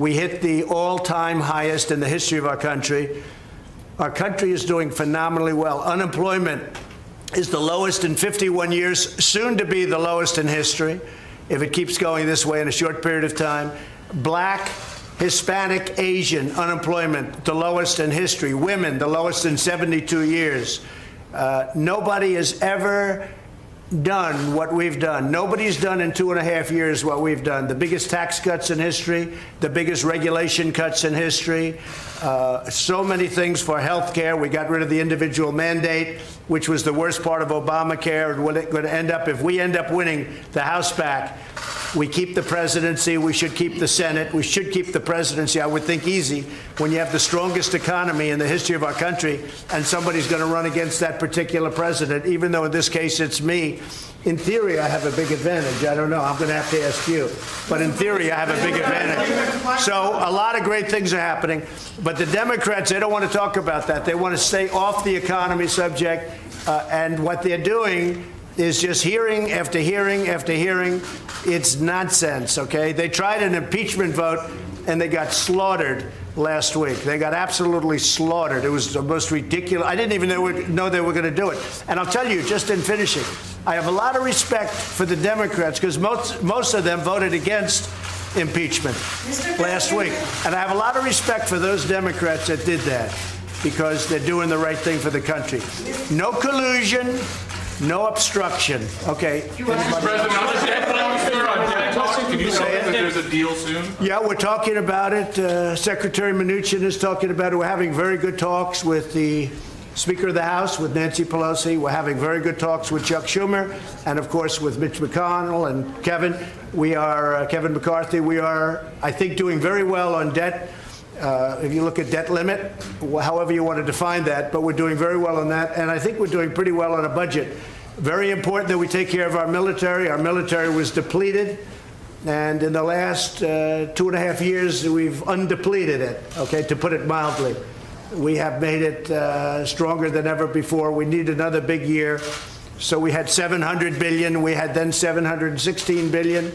We hit the all-time highest in the history of our country. Our country is doing phenomenally well. Unemployment is the lowest in 51 years, soon to be the lowest in history, if it keeps going this way in a short period of time. Black, Hispanic, Asian unemployment, the lowest in history. Women, the lowest in 72 years. Nobody has ever done what we've done. Nobody's done in 2.5 years what we've done. The biggest tax cuts in history, the biggest regulation cuts in history, so many things for health care. We got rid of the individual mandate, which was the worst part of Obamacare. And what it's going to end up, if we end up winning the House back, we keep the presidency, we should keep the Senate, we should keep the presidency, I would think easy, when you have the strongest economy in the history of our country and somebody's going to run against that particular president, even though in this case it's me. In theory, I have a big advantage. I don't know. I'm going to have to ask you. But in theory, I have a big advantage. So a lot of great things are happening. But the Democrats, they don't want to talk about that. They want to stay off the economy subject. And what they're doing is just hearing after hearing after hearing. It's nonsense, okay? They tried an impeachment vote, and they got slaughtered last week. They got absolutely slaughtered. It was the most ridiculous. I didn't even know they were going to do it. And I'll tell you, just in finishing, I have a lot of respect for the Democrats because most of them voted against impeachment last week. And I have a lot of respect for those Democrats that did that because they're doing the right thing for the country. No collusion. No obstruction. Okay. Mr. President, can you say that there's a deal soon? Yeah, we're talking about it. Secretary Mnuchin is talking about it. We're having very good talks with the Speaker of the House, with Nancy Pelosi. We're having very good talks with Chuck Schumer, and of course with Mitch McConnell and Kevin. We are Kevin McCarthy. We are, I think, doing very well on debt. If you look at debt limit, however you want to define that, but we're doing very well on that. And I think we're doing pretty well on a budget. Very important that we take care of our military. Our military was depleted. And in the last 2.5 years, we've undepleted it, okay, to put it mildly. We have made it stronger than ever before. We need another big year. So we had $700 billion. We had then $716 billion.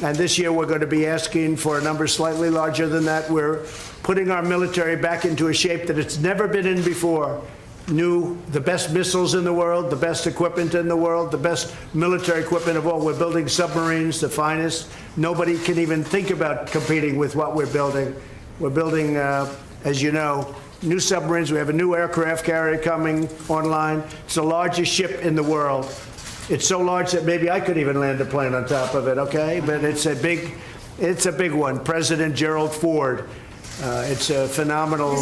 And this year we're going to be asking for a number slightly larger than that. We're putting our military back into a shape that it's never been in before. The best missiles in the world, the best equipment in the world, the best military equipment of all. We're building submarines, the finest. Nobody can even think about competing with what we're building. We're building, as you know, new submarines. We have a new aircraft carrier coming online. It's the largest ship in the world. It's so large that maybe I could even land a plane on top of it, okay? But it's a big one. President Gerald Ford. It's a phenomenal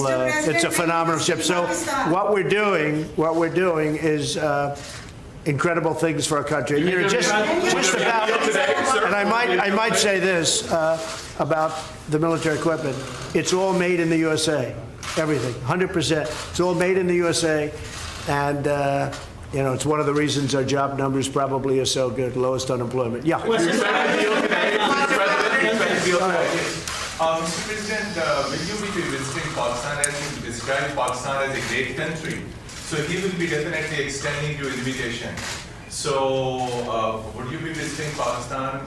ship. So what we're doing is incredible things for our country. And, you know, just about, and I might say this about the military equipment. It's all made in the USA. Everything, 100%. It's all made in the USA, and you know, it's one of the reasons our job numbers probably are so good, lowest unemployment. Yeah. Mr. President, will you be visiting Pakistan as you describe Pakistan as a great country? So he will be definitely extending your invitation. So would you be visiting Pakistan?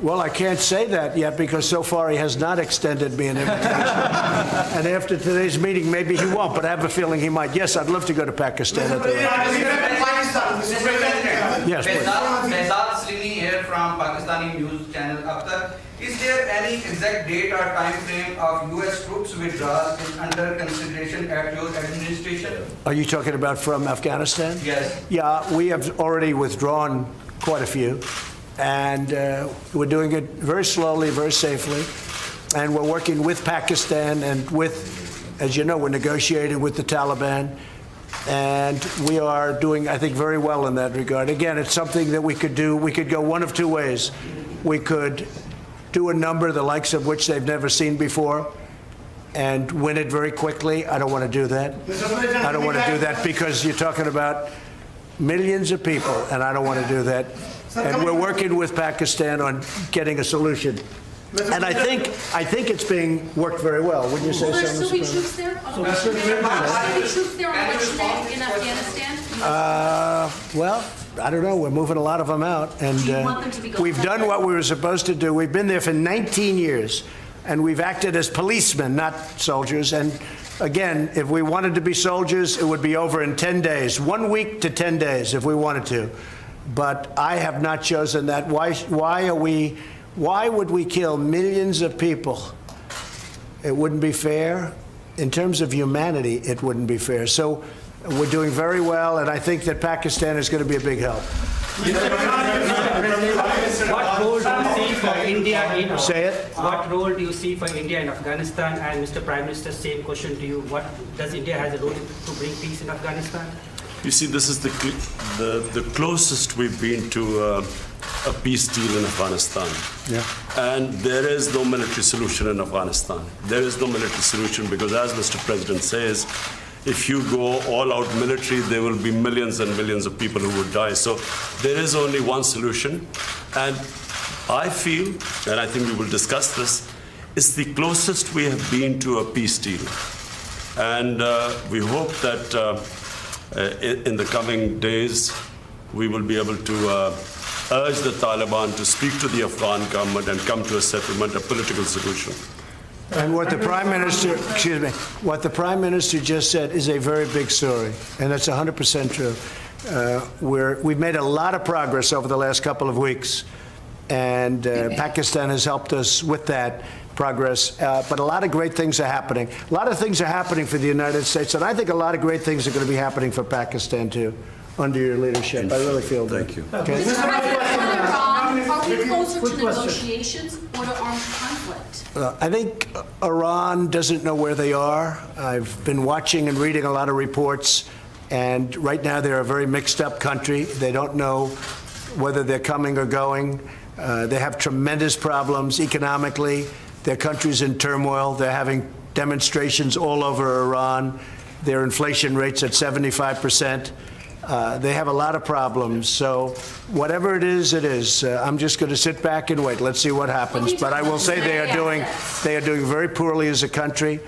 Well, I can't say that yet because so far he has not extended me an invitation. And after today's meeting, maybe he won't, but I have a feeling he might. Yes, I'd love to go to Pakistan. Yes, please. Here from Pakistani news channel Akhtar. Is there any exact date or time frame of U.S. troops withdrawal is under consideration at your administration? Are you talking about from Afghanistan? Yes. Yeah, we have already withdrawn quite a few, and we're doing it very slowly, very safely, and we're working with Pakistan and with, as you know, we're negotiating with the Taliban. And we are doing, I think, very well in that regard. Again, it's something that we could do. We could go one of two ways. We could do a number the likes of which they've never seen before and win it very quickly. I don't want to do that. I don't want to do that because you're talking about millions of people, and I don't want to do that. And we're working with Pakistan on getting a solution. And I think it's being worked very well. Would you say so? So we troops there? Are we troops there on which day in Afghanistan? Well, I don't know. We're moving a lot of them out, and Do you want them to be going we've done what we were supposed to do. We've been there for 19 years, and we've acted as policemen, not soldiers. And again, if we wanted to be soldiers, it would be over in 10 days, 1 week to 10 days if we wanted to. But I have not chosen that. Why would we kill millions of people? It wouldn't be fair. In terms of humanity, it wouldn't be fair. So we're doing very well, and I think that Pakistan is going to be a big help. What role do you see for India in? Say it. What role do you see for India in Afghanistan? And Mr. Prime Minister, same question to you. What does India has a role to bring peace in Afghanistan? You see, this is the closest we've been to a peace deal in Afghanistan. Yeah. And there is no military solution in Afghanistan. There is no military solution because, as Mr. President says, if you go all out military, there will be millions and millions of people who would die. So there is only one solution. And I feel, and I think we will discuss this, it's the closest we have been to a peace deal. And we hope that in the coming days, we will be able to urge the Taliban to speak to the Afghan government and come to a settlement, a political solution. And what the Prime Minister, excuse me, what the Prime Minister just said is a very big story, and that's 100% true. We've made a lot of progress over the last couple of weeks, and Pakistan has helped us with that progress. But a lot of great things are happening. A lot of things are happening for the United States, and I think a lot of great things are going to be happening for Pakistan too, under your leadership. I really feel that. Thank you. Okay. Mr. President, on Iran, are we closer to negotiations or to armed conflict? I think Iran doesn't know where they are. I've been watching and reading a lot of reports, and right now they're a very mixed up country. They don't know whether they're coming or going. They have tremendous problems economically. Their country's in turmoil. They're having demonstrations all over Iran. Their inflation rate's at 75%. They have a lot of problems. So whatever it is, it is. I'm just going to sit back and wait. Let's see what happens. But I will say they are doing very poorly as a country,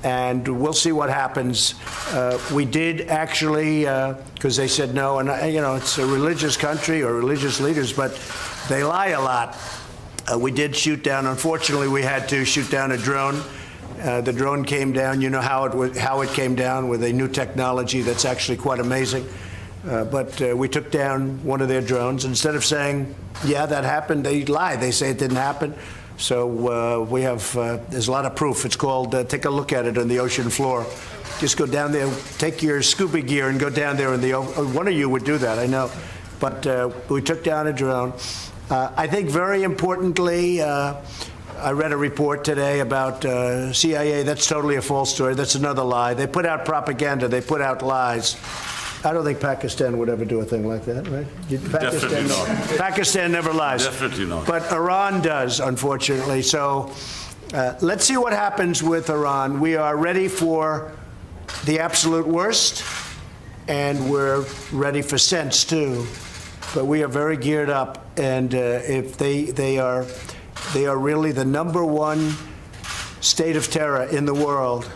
and we'll see what happens. We did actually, because they said no, and it's a religious country or religious leaders, but they lie a lot. We did shoot down. Unfortunately, we had to shoot down a drone. The drone came down. You know how it came down, with a new technology that's actually quite amazing. But we took down one of their drones. Instead of saying, yeah, that happened, they lie. They say it didn't happen. So we have, there's a lot of proof. It's called, take a look at it on the ocean floor. Just go down there, take your scuba gear and go down there in the, one of you would do that, I know. But we took down a drone. I think very importantly, I read a report today about CIA. That's totally a false story. That's another lie. They put out propaganda. They put out lies. I don't think Pakistan would ever do a thing like that, right? Definitely not. Pakistan never lies. Definitely not. But Iran does, unfortunately. So let's see what happens with Iran. We are ready for the absolute worst, and we're ready for sense, too. But we are very geared up, and if they are really the #1 state of terror in the world.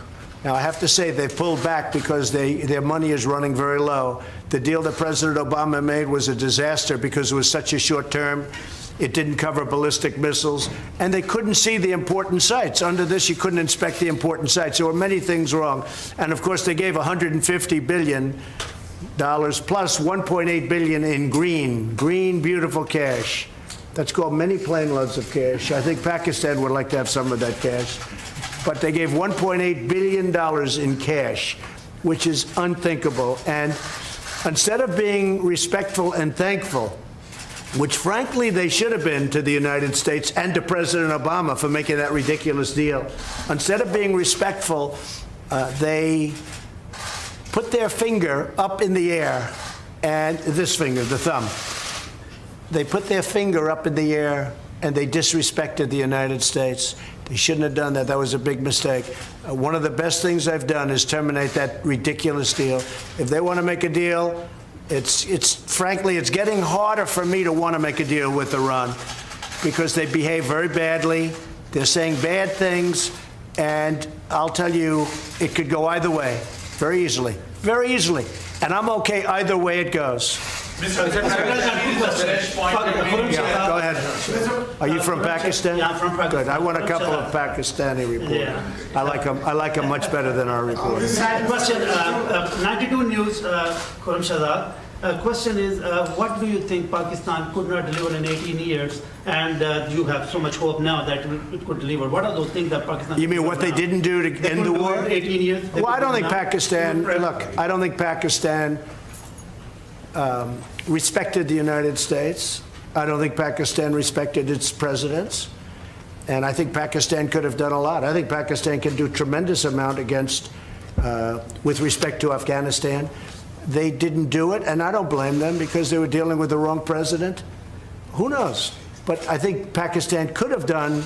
Now, I have to say they've pulled back because their money is running very low. The deal that President Obama made was a disaster because it was such a short term. It didn't cover ballistic missiles, and they couldn't see the important sites. Under this, you couldn't inspect the important sites. There were many things wrong. And, of course, they gave $150 billion plus $1.8 billion in green, beautiful cash. That's called many plane loads of cash. I think Pakistan would like to have some of that cash. But they gave $1.8 billion in cash, which is unthinkable. And instead of being respectful and thankful, which frankly they should have been to the United States and to President Obama for making that ridiculous deal, instead of being respectful, they put their finger up in the air, and this finger, the thumb, they put their finger up in the air and they disrespected the United States. They shouldn't have done that. That was a big mistake. One of the best things I've done is terminate that ridiculous deal. If they want to make a deal, frankly, it's getting harder for me to want to make a deal with Iran because they behave very badly. They're saying bad things, and I'll tell you, it could go either way very easily, very easily. And I'm okay either way it goes. Mr. President, point Yeah, go ahead. Are you from Pakistan? Yeah, I'm from Pakistan. Good. I want a couple of Pakistani reporters. Yeah. I like them much better than our reporters. Second question, 92 News, Khurram Shahzad. Question is, what do you think Pakistan could not deliver in 18 years, and you have so much hope now that it could deliver? What are those things that Pakistan? You mean what they didn't do to They end the couldn't do war? in 18 years. They Well, I could don't do think now? Pakistan, look, I don't think Pakistan respected the United States. I don't think Pakistan respected its presidents. And I think Pakistan could have done a lot. I think Pakistan can do tremendous amount against, with respect to Afghanistan. They didn't do it, and I don't blame them because they were dealing with the wrong president. Who knows? But I think Pakistan could have done,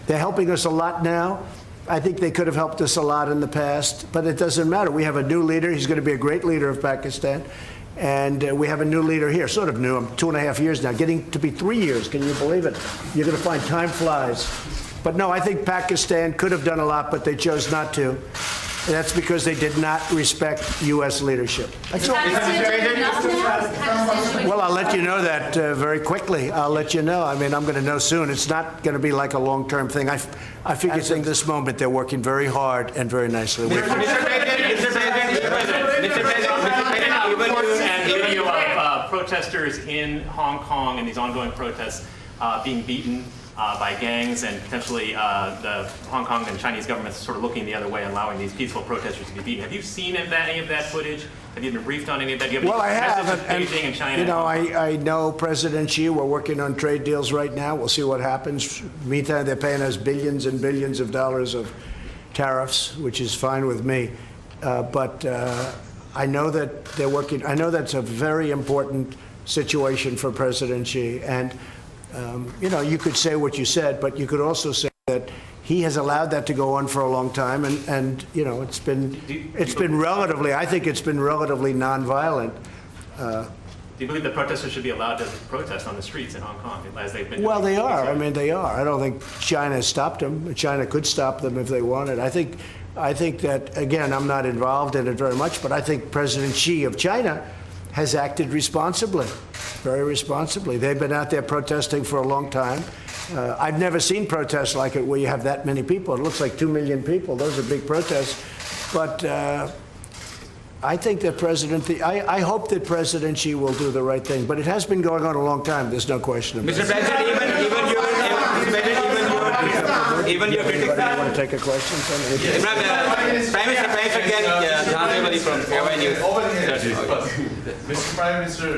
they're helping us a lot now. I think they could have helped us a lot in the past, but it doesn't matter. We have a new leader. He's going to be a great leader of Pakistan. And we have a new leader here, sort of new. I'm 2.5 years now, getting to be 3 years. Can you believe it? You're going to find time flies. But no, I think Pakistan could have done a lot, but they chose not to. And that's because they did not respect U.S. leadership. That's all. Pakistan doing enough now? Is Pakistan doing Well, I'll let you know that very quickly. I'll let you know. I mean, I'm going to know soon. It's not going to be like a long-term thing. I figure in this moment they're working very hard and very nicely. Mr. President, reports and video of protesters in Hong Kong and these ongoing protests being beaten by gangs, and potentially the Hong Kong and Chinese governments sort of looking the other way and allowing these peaceful protesters to be beaten. Have you seen any of that footage? Have you been briefed on any of that? Do you have Well, I any have. message to Beijing and China? You know, I know President Xi. We're working on trade deals right now. We'll see what happens. Meantime, they're paying us billions and billions of dollars of tariffs, which is fine with me. But I know that they're working. I know that's a very important situation for President Xi. And you know, you could say what you said, but you could also say that he has allowed that to go on for a long time, and you know, it's been relatively. I think it's been relatively nonviolent. Do you believe that protesters should be allowed to protest on the streets in Hong Kong as they've been doing? Well, they are. I mean, they are. I don't think China stopped them. China could stop them if they wanted. I think that, again, I'm not involved in it very much, but I think President Xi of China has acted responsibly, very responsibly. They've been out there protesting for a long time. I've never seen protests like it where you have that many people. It looks like 2 million people. Those are big protests. But I think that I hope that President Xi will do the right thing. But it has been going on a long time. There's no question about it. Mr. President, even your critics. Anybody want to take a question? Imran, Prime Minister can from Hawaii News. Over here, Mr. Prime Minister,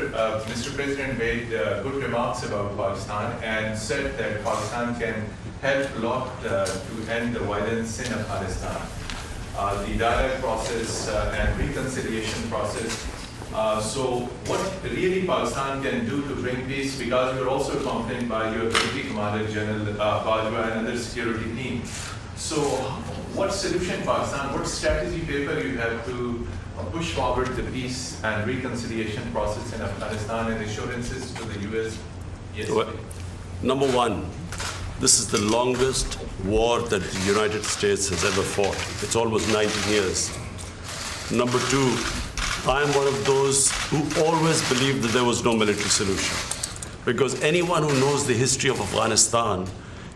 Mr. President made good remarks about Pakistan and said that Pakistan can help a lot to end the violence in Afghanistan. The dialogue process and reconciliation process. So what really Pakistan can do to bring peace, because you're also accompanied by your Deputy Commander General Bajwa and other security team. So what solution Pakistan, what strategy paper you have to push forward the peace and reconciliation process in Afghanistan and assurances to the U.S.? Yes. Well, number one, this is the longest war that the United States has ever fought. It's almost 19 years. Number two, I am one of those who always believed that there was no military solution. Because anyone who knows the history of Afghanistan,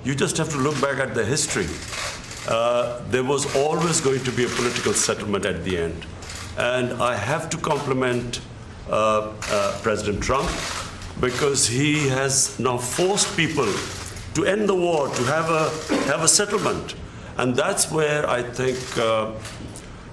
you just have to look back at the history. There was always going to be a political settlement at the end. And I have to compliment President Trump, because he has now forced people to end the war, to have a settlement. And that's where I think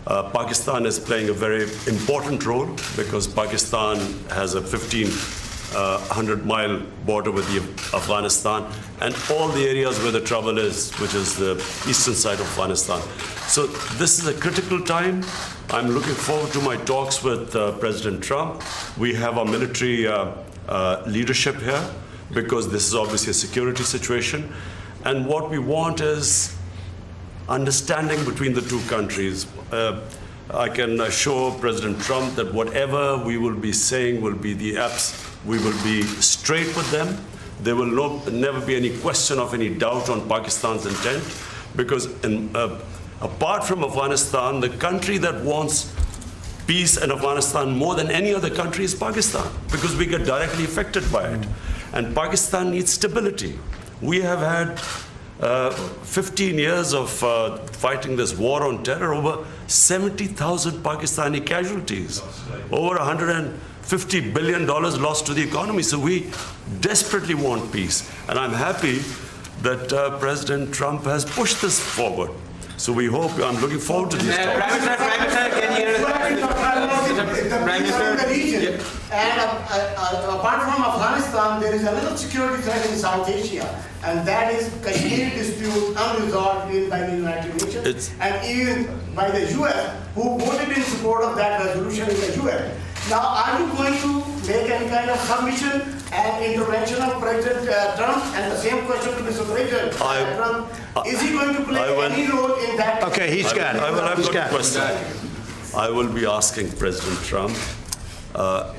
Pakistan is playing a very important role, because Pakistan has a 1,500-mile border with Afghanistan and all the areas where the trouble is, which is the eastern side of Afghanistan. So this is a critical time. I'm looking forward to my talks with President Trump. We have our military leadership here, because this is obviously a security situation. And what we want is understanding between the two countries. I can assure President Trump that whatever we will be saying will be the apps. We will be straight with them. There will never be any question of any doubt on Pakistan's intent, because apart from Afghanistan, the country that wants peace in Afghanistan more than any other country is Pakistan, because we get directly affected by it. And Pakistan needs stability. We have had 15 years of fighting this war on terror, over 70,000 Pakistani casualties, over $150 billion lost to the economy. So we desperately want peace. And I'm happy that President Trump has pushed this forward. So we hope, I'm looking forward to these talks. Prime Minister, can you Prime Minister? The region. And apart from Afghanistan, there is another security threat in South Asia, and that is Kashmir dispute unresolved by the United Nations and even by the US, who voted in support of that resolution in the US. Now, are you going to make any kind of submission and intervention of President Trump? And the same question to Mr. President Trump. Is he going to play any role in that? Okay, he's got it. I've got a question. I will be asking President Trump.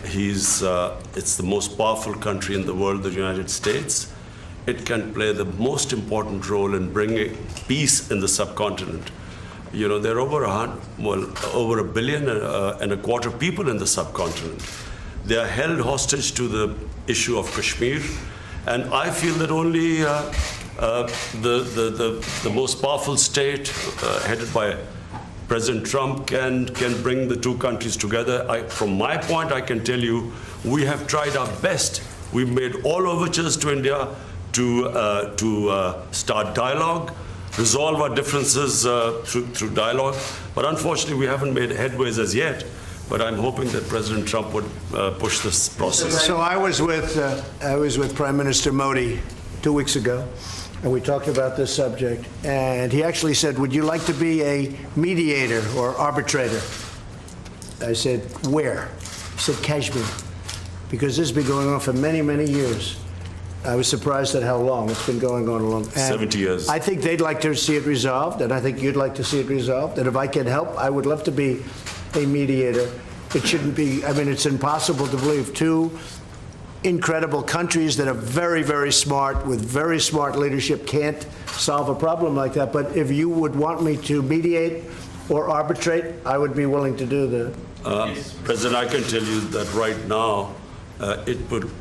It's the most powerful country in the world, the United States. It can play the most important role in bringing peace in the subcontinent. You know, there are over a billion and a quarter people in the subcontinent. They are held hostage to the issue of Kashmir, and I feel that only the most powerful state, headed by President Trump, can bring the two countries together. From my point, I can tell you, we have tried our best. We've made all overtures to India to start dialogue, resolve our differences through dialogue. But unfortunately, we haven't made headways as yet. But I'm hoping that President Trump would push this process. So I was with Prime Minister Modi 2 weeks ago, and we talked about this subject. And he actually said, "Would you like to be a mediator or arbitrator?" I said, "Where?" He said, "Kashmir," because this has been going on for many, many years. I was surprised at how long it's been going on. 70 years. I think they'd like to see it resolved, and I think you'd like to see it resolved. And if I can help, I would love to be a mediator. It shouldn't be, I mean, it's impossible to believe two incredible countries that are very, very smart, with very smart leadership, can't solve a problem like that. But if you would want me to mediate or arbitrate, I would be willing to do that. President, I can tell you that right now,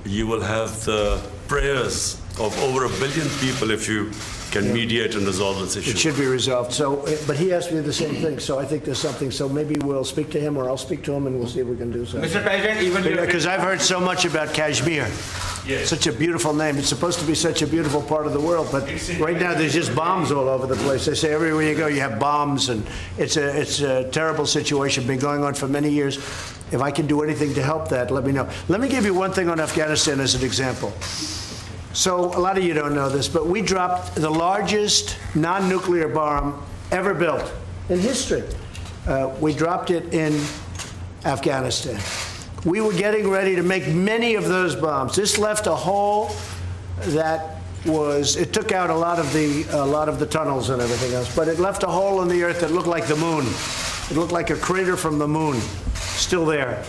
you will have the prayers of over 1 billion people if you can mediate and resolve this issue. It should be resolved. So, but he asked me the same thing. So I think there's something. So maybe we'll speak to him, or I'll speak to him, and we'll see if we can do something. Mr. President, even Because I've heard so much about Kashmir. Yes. Such a beautiful name. It's supposed to be such a beautiful part of the world, but right now there's just bombs all over the place. They say everywhere you go you have bombs, and it's a terrible situation. Been going on for many years. If I can do anything to help that, let me know. Let me give you one thing on Afghanistan as an example. So a lot of you don't know this, but we dropped the largest non-nuclear bomb ever built in history. We dropped it in Afghanistan. We were getting ready to make many of those bombs. This left a hole that it took out a lot of the tunnels and everything else, but it left a hole in the earth that looked like the moon. It looked like a crater from the moon, still there.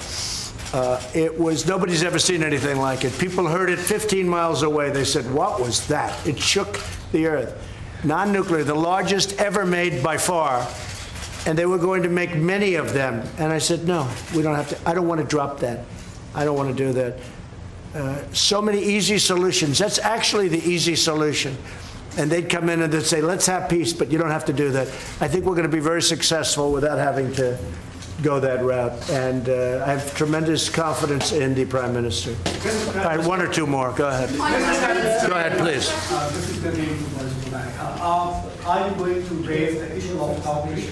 Nobody's ever seen anything like it. People heard it 15 miles away. They said, "What was that?" It shook the earth. Non-nuclear, the largest ever made by far. And they were going to make many of them. And I said, "No, we don't have to. I don't want to drop that. I don't want to do that." So many easy solutions. That's actually the easy solution. And they'd come in and they'd say, "Let's have peace, but you don't have to do that." I think we're going to be very successful without having to go that route. And I have tremendous confidence in the Prime Minister. All right, one or two more. Go ahead. Go ahead, please. This is the name are you going to raise the issue of Turkish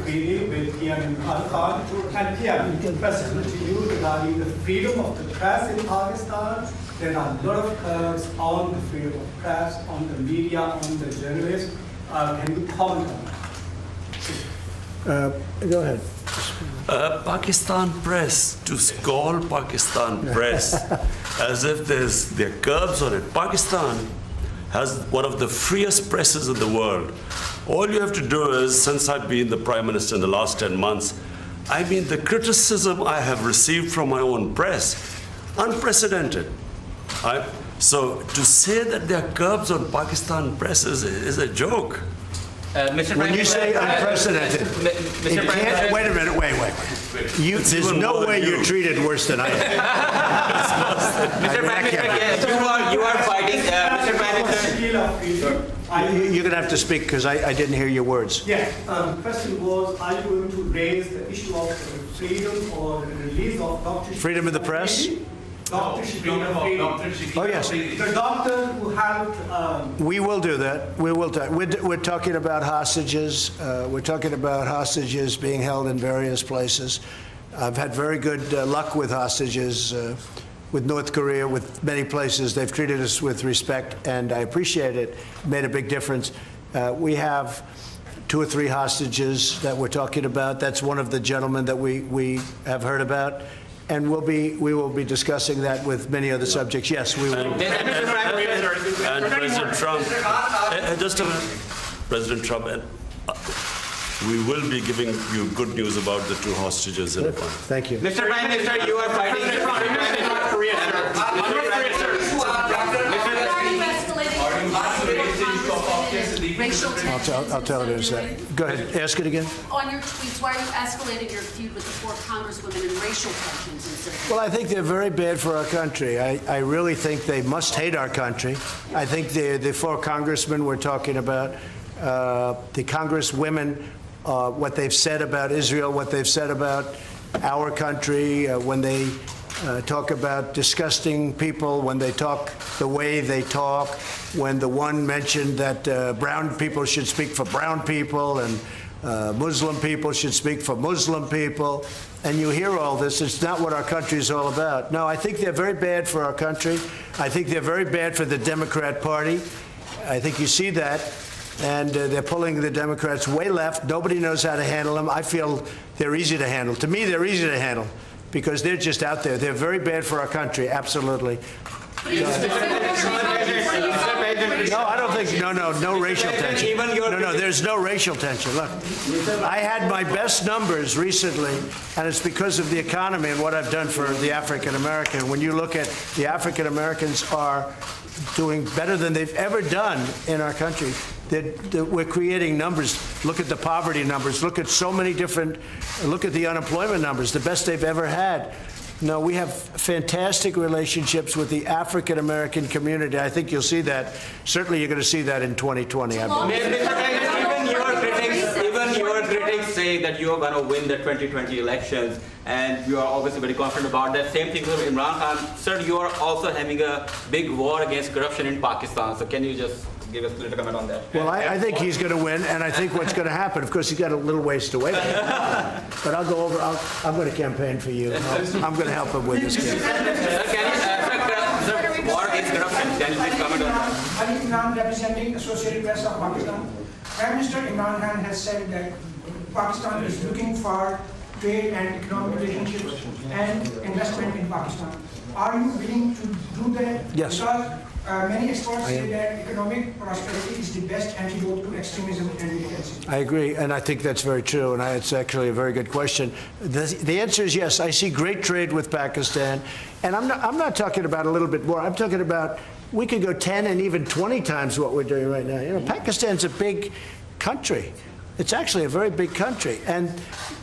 treaty with Imran Khan? And here, question to you regarding the freedom of the press in Pakistan. There are a lot of curbs on the freedom of press, on the media, on the journalists. Can you comment on that? Go ahead. Pakistan press, to call Pakistan press as if there are curbs on it. Pakistan has one of the freest presses in the world. All you have to do is, since I've been the Prime Minister in the last 10 months, I mean, the criticism I have received from my own press, unprecedented. So to say that there are curbs on Pakistan press is a joke. Mr. When you say unprecedented, Mr. it Prime can't, Minister, wait a minute, wait. There's even no more way than you're you. treated worse than I am. Mr. Prime Minister, yes, you are fighting, Mr. Prime Minister. Scale of freedom. You're going to have to speak because I didn't hear your words. Yeah, the question was, are you going to raise the issue of freedom or release of Dr. Freedom of the press? Dr. Freedom of Dr. Shakil. Oh, yes. The doctor who helped We will do that. We will. We're talking about hostages. We're talking about hostages being held in various places. I've had very good luck with hostages, with North Korea, with many places. They've treated us with respect, and I appreciate it. Made a big difference. We have 2 or 3 hostages that we're talking about. That's one of the gentlemen that we have heard about. And we will be discussing that with many other subjects. Yes, we will. And President Trump, just a minute, President Trump, we will be giving you good news about the 2 hostages in Iran. Thank you. Mr. Prime Minister, you are fighting. North Korea, sir. North Korea, sir. Why are you escalating racial tensions? I'll tell it in a second. Go ahead, ask it again. On your tweets, why are you escalating your feud with the 4 congresswomen and racial tensions instead of... Well, I think they're very bad for our country. I really think they must hate our country. I think the 4 congressmen we're talking about, the congresswomen, what they've said about Israel, what they've said about our country, when they talk about disgusting people, when they talk the way they talk, when the one mentioned that brown people should speak for brown people and Muslim people should speak for Muslim people, and you hear all this. It's not what our country is all about. No, I think they're very bad for our country. I think they're very bad for the Democrat Party. I think you see that. And they're pulling the Democrats way left. Nobody knows how to handle them. I feel they're easy to handle. To me, they're easy to handle because they're just out there. They're very bad for our country, absolutely. No, I don't think, no racial tension. No, there's no racial tension. Look, I had my best numbers recently, and it's because of the economy and what I've done for the African American. When you look at the African Americans are doing better than they've ever done in our country. We're creating numbers. Look at the poverty numbers. Look at so many different, look at the unemployment numbers, the best they've ever had. No, we have fantastic relationships with the African American community. I think you'll see that. Certainly you're going to see that in 2020. I believe. Even your critics say that you are going to win the 2020 elections, and you are obviously very confident about that. Same thing with Imran Khan. Sir, you are also having a big war against corruption in Pakistan. So can you just give us a little comment on that? Well, I think he's going to win, and I think what's going to happen, of course, he's got a little ways to wait. But I'll go over, I'm going to campaign for you. I'm going to help him with this campaign. Sir, can you, war against corruption, can you please comment on that? Ali Imran, representing Associated Press of Pakistan. Prime Minister Imran Khan has said that Pakistan is looking for trade and economic relationships and investment in Pakistan. Are you willing to do that? Yes. Because many experts say that economic prosperity is the best antidote to extremism and militancy. I agree, and I think that's very true, and it's actually a very good question. The answer is yes. I see great trade with Pakistan, and I'm not talking about a little bit more. I'm talking about we could go 10 and even 20 times what we're doing right now. You know, Pakistan's a big country. It's actually a very big country, and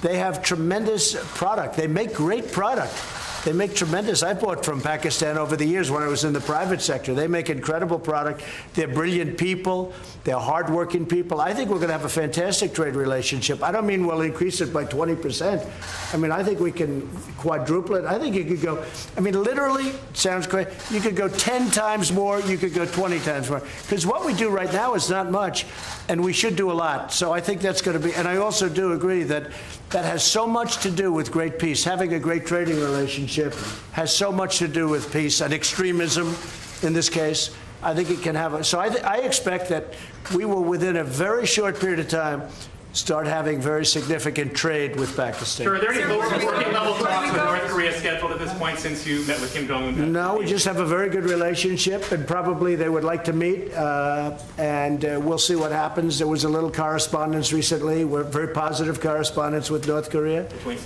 they have tremendous product. They make great product. They make tremendous. I bought from Pakistan over the years when I was in the private sector. They make incredible product. They're brilliant people. They're hardworking people. I think we're going to have a fantastic trade relationship. I don't mean we'll increase it by 20%. I mean, I think we can quadruple it. I think you could go, I mean, literally, it sounds great. You could go 10 times more. You could go 20 times more. Because what we do right now is not much, and we should do a lot. So I think that's going to be, and I also do agree that that has so much to do with great peace. Having a great trading relationship has so much to do with peace and extremism in this case. I think it can have so I expect that we will, within a very short period of time, start having very significant trade with Pakistan. Sure, are there any working level talks with North Korea scheduled at this point since you met with Kim Jong-un? No, we just have a very good relationship, and probably they would like to meet, and we'll see what happens. There was a little correspondence recently, very positive correspondence with North Korea. Between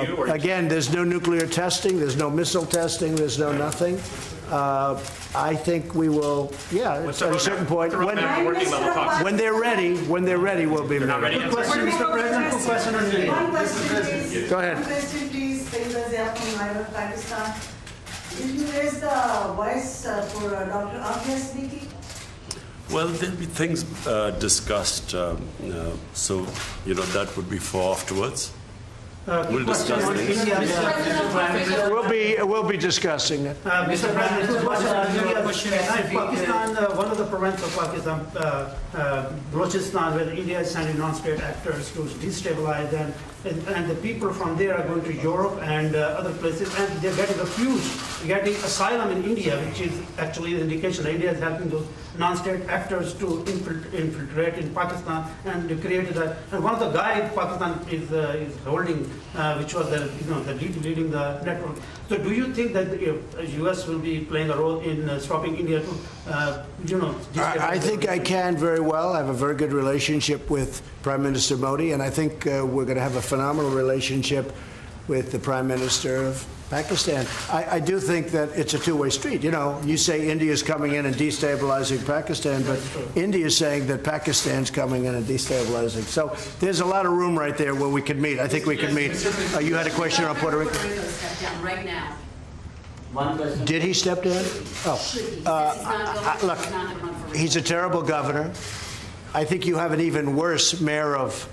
you or Again, there's no nuclear testing, there's no missile testing, there's no nothing. I think we will, yeah, at a certain point, Working level talks. when they're ready, we'll be Not ready ready. yet. Question, Mr. President, quick question on India. One question, please. Go ahead. One question, please. Fiza Akbar Khan, Pakistan. Did you raise the voice for Dr. Abbas speaking? Well, there'll be things discussed, so, that would be for afterwards. We'll discuss on things. India, We'll be discussing it. Mr. President, quick question on India. Pakistan, one of the provinces of Pakistan, Balochistan, where India is sending non-state actors to destabilize them, and the people from there are going to Europe and other places, and they're getting getting asylum in India, which is actually an indication that India is helping those non-state actors to infiltrate in Pakistan and they created that. And one of the guys Pakistan is holding, which was the leading the network. So do you think that the U.S. will be playing a role in stopping India to, I think I can very well. I have a very good relationship with Prime Minister Modi, and I think we're going to have a phenomenal relationship with the Prime Minister of Pakistan. I do think that it's a two-way street. You say India is coming in and destabilizing Pakistan, but India is saying that Pakistan's coming in and destabilizing. So there's a lot of room right there where we could meet. I think we could meet. You had a question on Puerto Rico? Puerto Rico step down right now. One question. Did he step down? Oh, Should he? He says he's not going, look, he's not going to run for he's a terrible governor. I think you have an even worse mayor of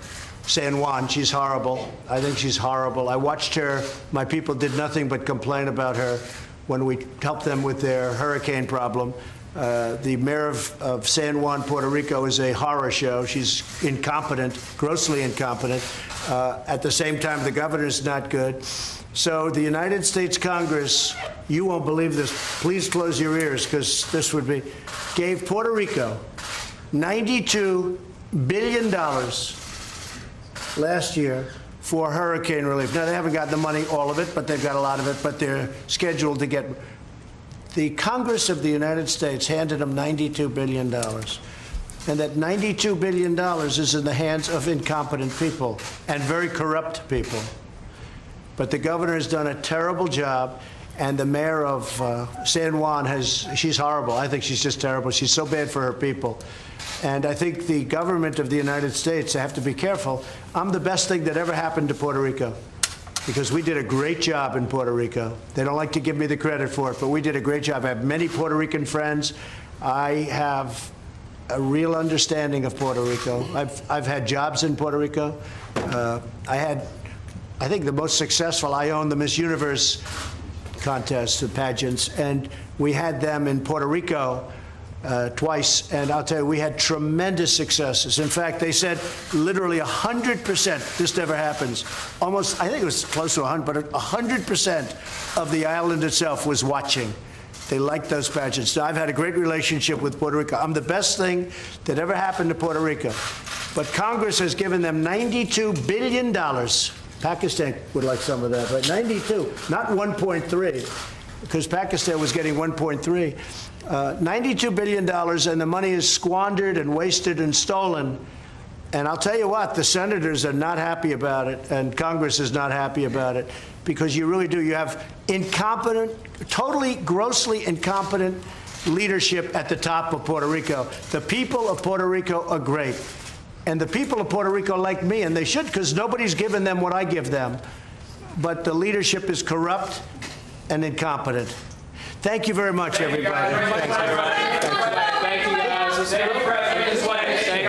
San Juan. She's horrible. I think she's horrible. I watched her. My people did nothing but complain about her when we helped them with their hurricane problem. The mayor of San Juan, Puerto Rico, is a horror show. She's incompetent, grossly incompetent. At the same time, the governor is not good. So the United States Congress, you won't believe this. Please close your ears, because this would be, gave Puerto Rico $92 billion last year for hurricane relief. Now, they haven't gotten the money, all of it, but they've got a lot of it, but they're scheduled to get. The Congress of the United States handed them $92 billion. And that $92 billion is in the hands of incompetent people and very corrupt people. But the governor has done a terrible job, and the mayor of San Juan she's horrible. I think she's just terrible. She's so bad for her people. And I think the government of the United States, they have to be careful. I'm the best thing that ever happened to Puerto Rico, because we did a great job in Puerto Rico. They don't like to give me the credit for it, but we did a great job. I have many Puerto Rican friends. I have a real understanding of Puerto Rico. I've had jobs in Puerto Rico. I think the most successful, I own the Miss Universe contest, the pageants, and we had them in Puerto Rico twice, and I'll tell you, we had tremendous successes. In fact, they said literally 100%, this never happens, almost, I think it was close to 100, but 100% of the island itself was watching. They liked those pageants. So I've had a great relationship with Puerto Rico. I'm the best thing that ever happened to Puerto Rico. But Congress has given them $92 billion. Pakistan would like some of that, right? 92, not 1.3, because Pakistan was getting 1.3. $92 billion, and the money is squandered and wasted and stolen. And I'll tell you what, the senators are not happy about it, and Congress is not happy about it, because you really do. You have incompetent, totally, grossly incompetent leadership at the top of Puerto Rico. The people of Puerto Rico are great. And the people of Puerto Rico like me, and they should, because nobody's given them what I give them. But the leadership is corrupt and incompetent. Thank you very much, everybody. Thank you, guys.